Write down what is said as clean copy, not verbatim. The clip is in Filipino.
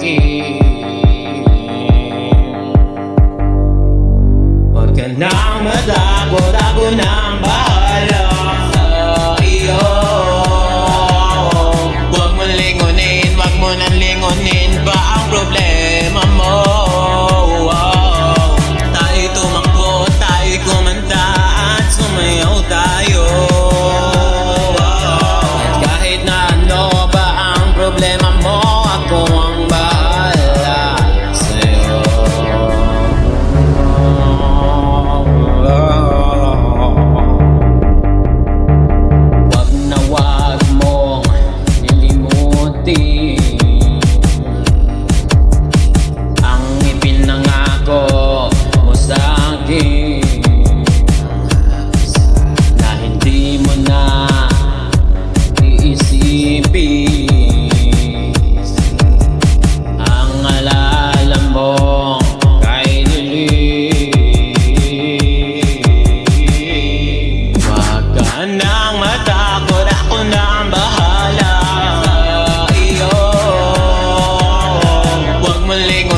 akin. Huwag ka nang matakot, ako nang bahala sa iyo. Huwag mo lingunin, huwag mo nang lingunin pa ang problema mo. Tayo'y tumakbo, tayo'y kumanta at sumayaw tayo. At kahit na ano ba ang problema mo, ako ang bahala sa'yo. Wag na wag mong lilimutin ang ipinangako mo sa'kin, na hindi mo na iisipin ang alaala mo kay Lily. Wag ka nang matakot, ako na ang bahala sa iyo. Huwag mo lingon